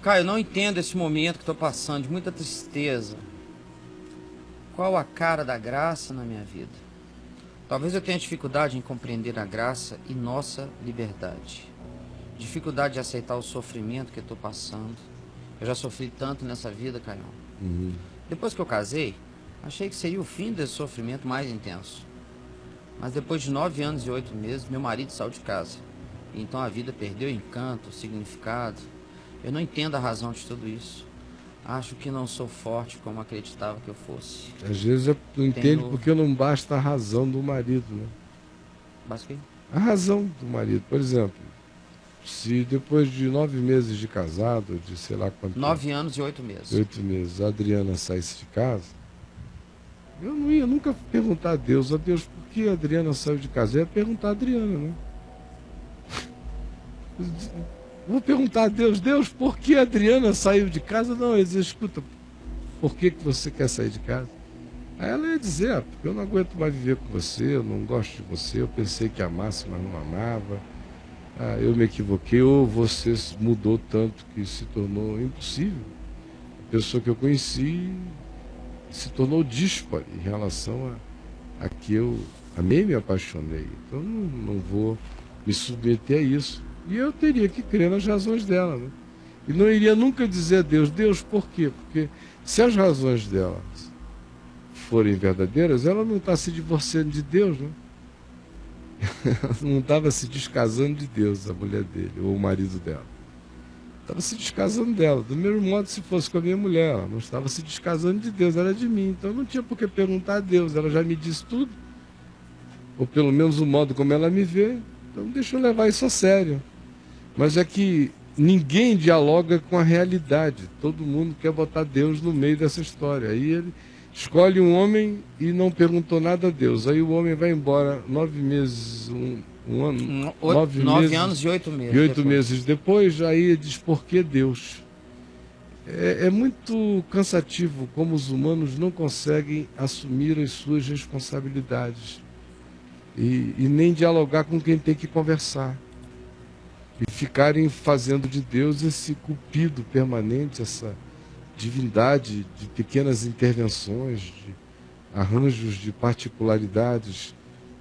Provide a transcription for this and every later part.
Caio, eu não entendo esse momento que estou passando, de muita tristeza. Qual a cara da graça na minha vida? Talvez eu tenha dificuldade em compreender a graça e nossa liberdade. Dificuldade de aceitar o sofrimento que eu estou passando. Eu já sofri tanto nessa vida, Caio. Depois que eu casei, achei que seria o fim desse sofrimento mais intenso. Mas depois de 9 anos e 8 meses, meu marido saiu de casa. E então a vida perdeu o encanto, o significado. Eu não entendo a razão de tudo isso. Acho que não sou forte como acreditava que eu fosse. Às vezes eu não entendo porque não basta a razão do marido, né? Basta o quê? A razão do marido, por exemplo, se depois de 9 meses de casado, de sei lá quanto 9 anos e 8 meses. 8 meses, a Adriana saísse de casa, eu não ia nunca perguntar a Deus, por que a Adriana saiu de casa? Eu ia perguntar a Adriana, né? Vou perguntar a Deus, por que a Adriana saiu de casa? Não, ele diz, escuta, por que você quer sair de casa? Aí ela ia dizer, porque eu não aguento mais viver com você, eu não gosto de você, eu pensei que amasse, mas não amava, eu me equivoquei, ou você mudou tanto que se tornou impossível. A pessoa que eu conheci se tornou díspare em relação a que eu amei e me apaixonei. Então não vou me submeter a isso. E eu teria que crer nas razões dela, né? E não iria nunca dizer a Deus, por quê? Porque se as razões dela forem verdadeiras, ela não está se divorciando de Deus, né? Ela não estava se descasando de Deus, a mulher dele, ou o marido dela. Estava se descasando dela. Do mesmo modo, se fosse com a minha mulher, ela não estava se descasando de Deus, era de mim. Então não tinha por que perguntar a Deus, ela já me disse tudo. Ou pelo menos o modo como ela me vê. Então deixa eu levar isso a sério. Mas é que ninguém dialoga com a realidade. Todo mundo quer botar Deus no meio dessa história. Aí ele escolhe um homem e não perguntou nada a Deus. Aí o homem vai embora 9 meses, um ano, 9 anos e 8 meses. E 8 meses depois, aí ele diz, por que Deus? É muito cansativo como os humanos não conseguem assumir as suas responsabilidades. E nem dialogar com quem tem que conversar. E ficarem fazendo de Deus esse cupido permanente, essa divindade de pequenas intervenções, de arranjos de particularidades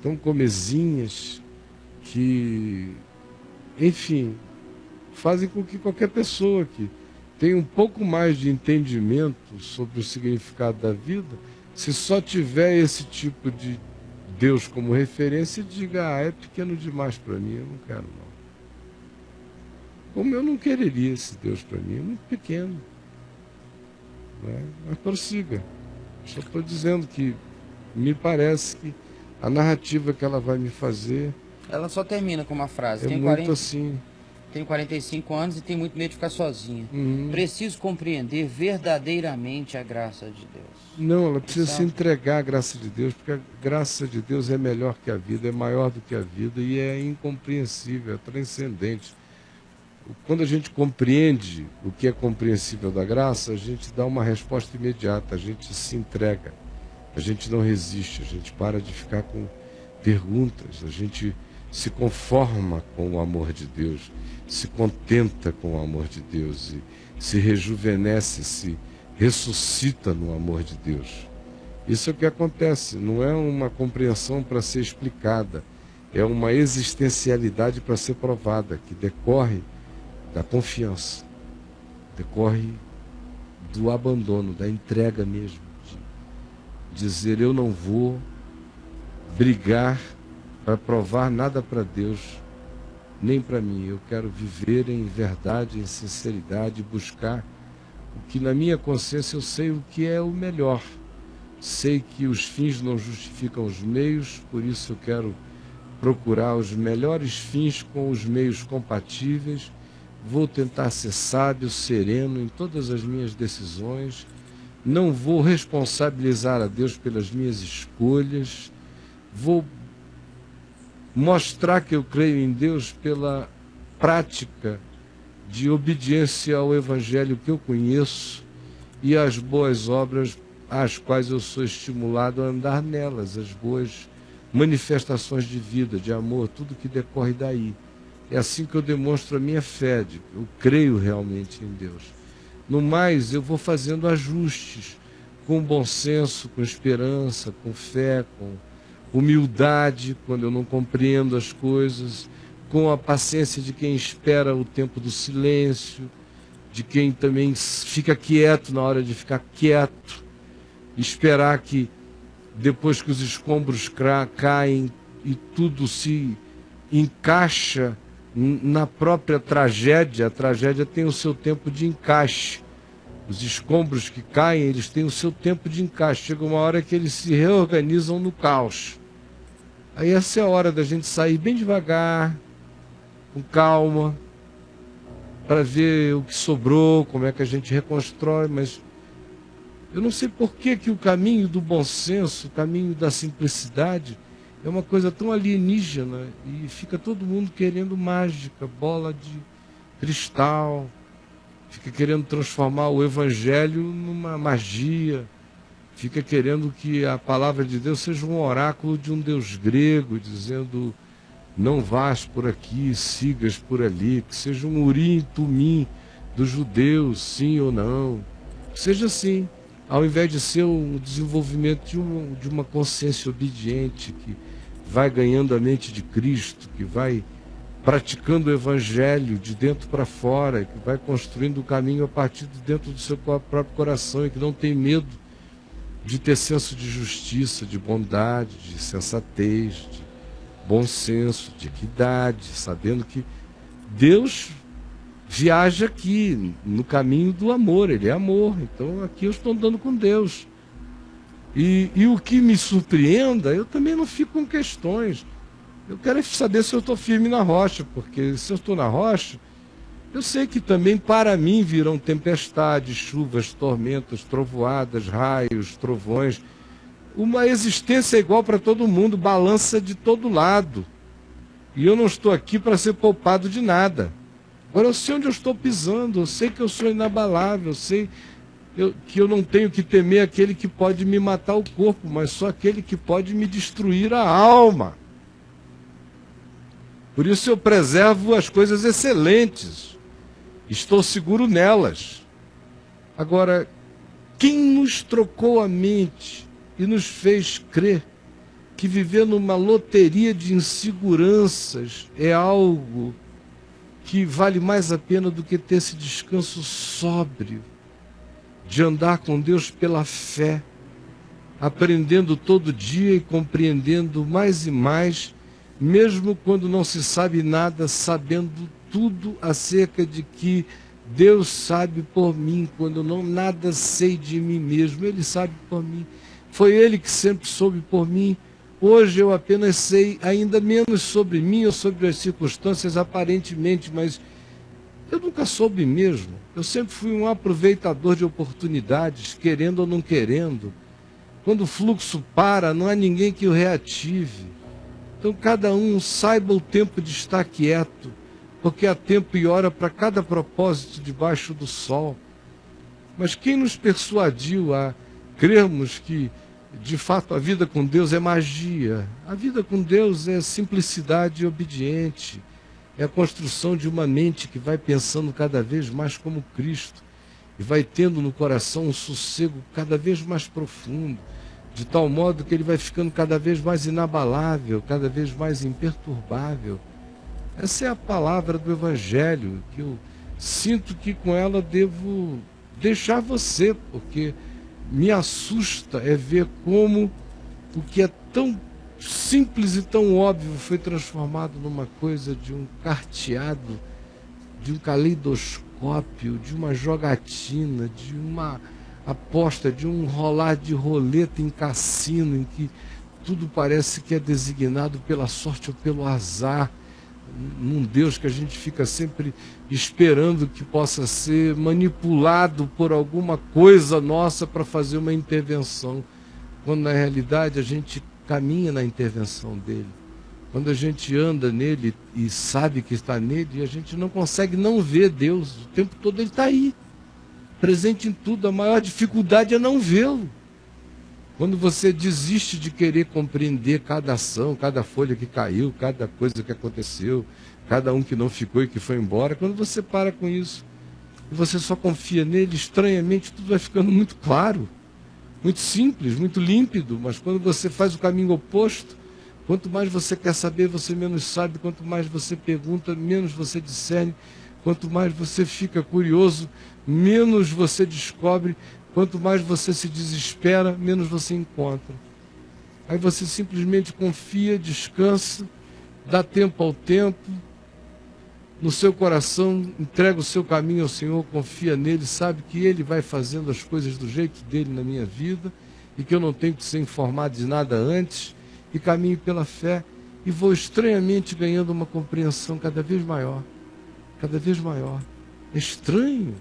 tão comezinhas que, enfim, fazem com que qualquer pessoa que tenha um pouco mais de entendimento sobre o significado da vida, se só tiver esse tipo de Deus como referência, diga, é pequeno demais para mim, eu não quero não. Como eu não quereria esse Deus para mim, é muito pequeno. Né? Mas prossiga. Só estou dizendo que me parece que a narrativa que ela vai me fazer... Ela só termina com uma frase. É muito assim... Tenho 45 anos e tenho muito medo de ficar sozinha. Preciso compreender verdadeiramente a graça de Deus. Não, ela precisa se entregar à graça de Deus, porque a graça de Deus é melhor que a vida, é maior do que a vida e é incompreensível, é transcendente. Quando a gente compreende o que é compreensível da graça, a gente dá uma resposta imediata, a gente se entrega, a gente não resiste, a gente para de ficar com perguntas, a gente se conforma com o amor de Deus, se contenta com o amor de Deus, e se rejuvenesce, se ressuscita no amor de Deus. Isso é o que acontece, não é uma compreensão para ser explicada, é uma existencialidade para ser provada, que decorre da confiança, decorre do abandono, da entrega mesmo, de dizer eu não vou brigar para provar nada para Deus, nem para mim. Eu quero viver em verdade, em sinceridade, buscar o que na minha consciência eu sei o que é o melhor. Sei que os fins não justificam os meios, por isso eu quero procurar os melhores fins com os meios compatíveis. Vou tentar ser sábio, sereno em todas as minhas decisões. Não vou responsabilizar a Deus pelas minhas escolhas. Vou mostrar que eu creio em Deus pela prática de obediência ao Evangelho que eu conheço e às boas obras às quais eu sou estimulado a andar nelas, as boas manifestações de vida, de amor, tudo que decorre daí. É assim que eu demonstro a minha fé, eu creio realmente em Deus. No mais, eu vou fazendo ajustes com bom senso, com esperança, com fé, com humildade, quando eu não compreendo as coisas, com a paciência de quem espera o tempo do silêncio, de quem também fica quieto na hora de ficar quieto, esperar que depois que os escombros caem e tudo se encaixa na própria tragédia, a tragédia tem o seu tempo de encaixe. Os escombros que caem, eles têm o seu tempo de encaixe. Chega uma hora que eles se reorganizam no caos. Aí essa é a hora da gente sair bem devagar, com calma, para ver o que sobrou, como é que a gente reconstrói, mas eu não sei por que o caminho do bom senso, o caminho da simplicidade, é uma coisa tão alienígena e fica todo mundo querendo mágica, bola de cristal, fica querendo transformar o evangelho numa magia, fica querendo que a palavra de Deus seja um oráculo de um Deus grego, dizendo não vás por aqui, sigas por ali, que seja um urim e tumim dos judeus, sim ou não, que seja assim, ao invés de ser um desenvolvimento de uma consciência obediente, que vai ganhando a mente de Cristo, que vai praticando o evangelho de dentro para fora, que vai construindo o caminho a partir de dentro do seu próprio coração e que não tem medo de ter senso de justiça, de bondade, de sensatez, de bom senso, de equidade, sabendo que Deus viaja aqui no caminho do amor, Ele é amor, então aqui eu estou andando com Deus. E o que me surpreenda, eu também não fico com questões. Eu quero saber se eu estou firme na rocha, porque se eu estou na rocha, eu sei que também para mim virão tempestades, chuvas, tormentas, trovoadas, raios, trovões. Uma existência igual para todo mundo, balança de todo lado. E eu não estou aqui para ser poupado de nada. Agora eu sei onde eu estou pisando, eu sei que eu sou inabalável, eu sei que eu não tenho que temer aquele que pode me matar o corpo, mas só aquele que pode me destruir a alma. Por isso eu preservo as coisas excelentes, estou seguro nelas. Agora, quem nos trocou a mente e nos fez crer que viver numa loteria de inseguranças é algo que vale mais a pena do que ter esse descanso sóbrio, de andar com Deus pela fé, aprendendo todo dia e compreendendo mais e mais, mesmo quando não se sabe nada, sabendo tudo acerca de que Deus sabe por mim, quando eu nada sei de mim mesmo, Ele sabe por mim. Foi Ele que sempre soube por mim. Hoje eu apenas sei ainda menos sobre mim ou sobre as circunstâncias aparentemente, mas eu nunca soube mesmo. Eu sempre fui um aproveitador de oportunidades, querendo ou não querendo. Quando o fluxo para, não há ninguém que o reative. Então cada um saiba o tempo de estar quieto, porque há tempo e hora para cada propósito debaixo do sol. Mas quem nos persuadiu a crermos que de fato a vida com Deus é magia? A vida com Deus é simplicidade obediente, é a construção de uma mente que vai pensando cada vez mais como Cristo e vai tendo no coração um sossego cada vez mais profundo, de tal modo que ele vai ficando cada vez mais inabalável, cada vez mais imperturbável. Essa é a palavra do Evangelho, que eu sinto que com ela devo deixar você, porque me assusta é ver como o que é tão simples e tão óbvio foi transformado numa coisa de um carteado, de um caleidoscópio, de uma jogatina, de uma aposta, de um rolar de roleta em cassino, em que tudo parece que é designado pela sorte ou pelo azar, num Deus que a gente fica sempre esperando que possa ser manipulado por alguma coisa nossa para fazer uma intervenção, quando na realidade a gente caminha na intervenção dele. Quando a gente anda nele e sabe que está nele, a gente não consegue não ver Deus, o tempo todo ele está aí, presente em tudo. A maior dificuldade é não vê-lo. Quando você desiste de querer compreender cada ação, cada folha que caiu, cada coisa que aconteceu, cada um que não ficou e que foi embora. Quando você para com isso e você só confia nele, estranhamente tudo vai ficando muito claro, muito simples, muito límpido. Mas quando você faz o caminho oposto, quanto mais você quer saber, você menos sabe. Quanto mais você pergunta, menos você discerne. Quanto mais você fica curioso, menos você descobre. Quanto mais você se desespera, menos você encontra. Aí você simplesmente confia, descansa, dá tempo ao tempo, no seu coração, entrega o seu caminho ao Senhor, confia nele, sabe que Ele vai fazendo as coisas do jeito dele na minha vida e que eu não tenho que ser informado de nada antes, e caminho pela fé e vou estranhamente ganhando uma compreensão cada vez maior, cada vez maior. É estranho,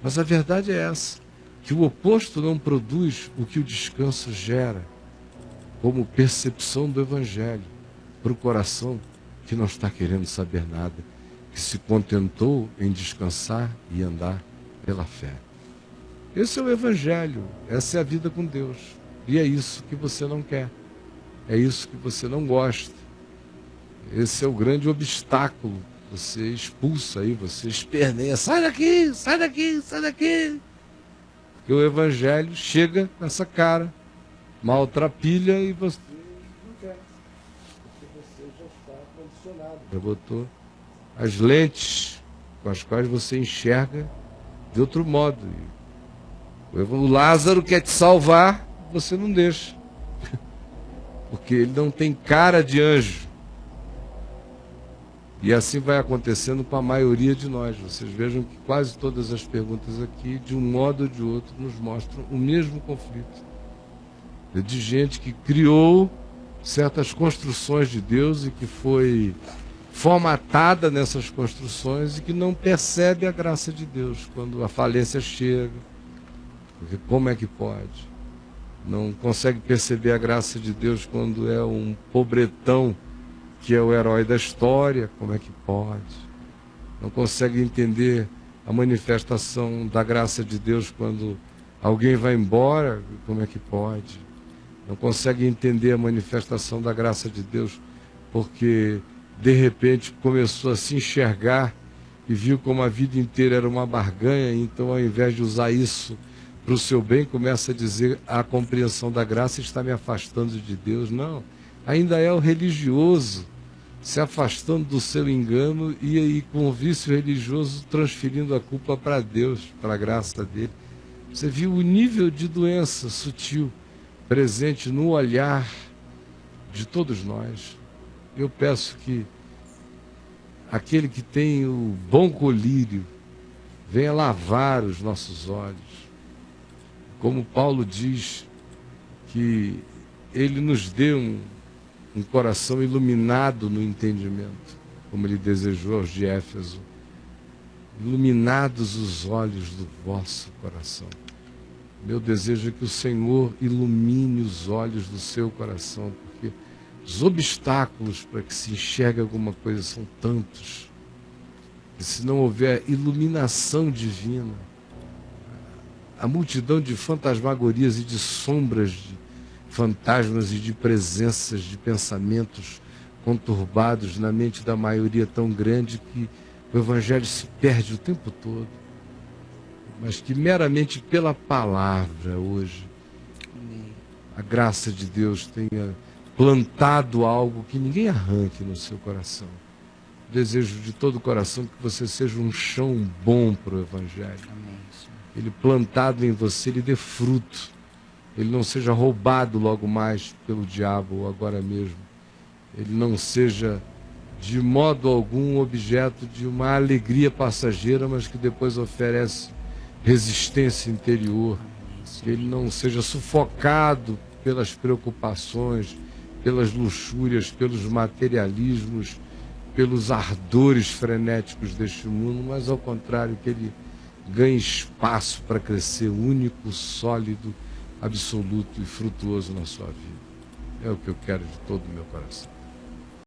mas a verdade é essa, que o oposto não produz o que o descanso gera, como percepção do Evangelho para o coração que não está querendo saber nada, que se contentou em descansar e andar pela fé. Esse é o Evangelho, essa é a vida com Deus. E é isso que você não quer, é isso que você não gosta. Esse é o grande obstáculo. Você expulsa aí, você esperneia, sai daqui, sai daqui, sai daqui. Porque o Evangelho chega com essa cara maltrapilha e você não quer, porque você já está condicionado. Já botou as lentes com as quais você enxerga de outro modo. O Lázaro quer te salvar, você não deixa, porque ele não tem cara de anjo. E assim vai acontecendo com a maioria de nós. Vocês vejam que quase todas as perguntas aqui, de um modo ou de outro, nos mostram o mesmo conflito. De gente que criou certas construções de Deus e que foi formatada nessas construções e que não percebe a graça de Deus quando a falência chega. Porque como é que pode? Não consegue perceber a graça de Deus quando é um pobretão que é o herói da história. Como é que pode? Não consegue entender a manifestação da graça de Deus quando alguém vai embora. Como é que pode? Não consegue entender a manifestação da graça de Deus porque, de repente, começou a se enxergar e viu como a vida inteira era uma barganha, então, ao invés de usar isso para o seu bem, começa a dizer: a compreensão da graça está me afastando de Deus. Não, ainda é o religioso se afastando do seu engano e aí com o vício religioso transferindo a culpa para Deus, para a graça dele. Você viu o nível de doença sutil presente no olhar de todos nós. Eu peço que aquele que tem o bom colírio venha lavar os nossos olhos. Como Paulo diz, que ele nos dê um coração iluminado no entendimento, como ele desejou aos de Éfeso. Iluminados os olhos do vosso coração. Meu desejo é que o Senhor ilumine os olhos do seu coração, porque os obstáculos para que se enxergue alguma coisa são tantos, que se não houver iluminação divina, a multidão de fantasmagorias e de sombras, de fantasmas e de presenças, de pensamentos conturbados na mente da maioria tão grande que o Evangelho se perde o tempo todo. Mas que meramente pela palavra hoje a graça de Deus tenha plantado algo que ninguém arranque no seu coração. Desejo de todo o coração que você seja um chão bom para o Evangelho. Ele plantado em você, ele dê fruto. Ele não seja roubado logo mais pelo diabo ou agora mesmo. Ele não seja de modo algum objeto de uma alegria passageira, mas que depois oferece resistência interior, que ele não seja sufocado pelas preocupações, pelas luxúrias, pelos materialismos, pelos ardores frenéticos deste mundo, mas ao contrário, que ele ganhe espaço para crescer único, sólido, absoluto e frutuoso na sua vida. É o que eu quero de todo o meu coração.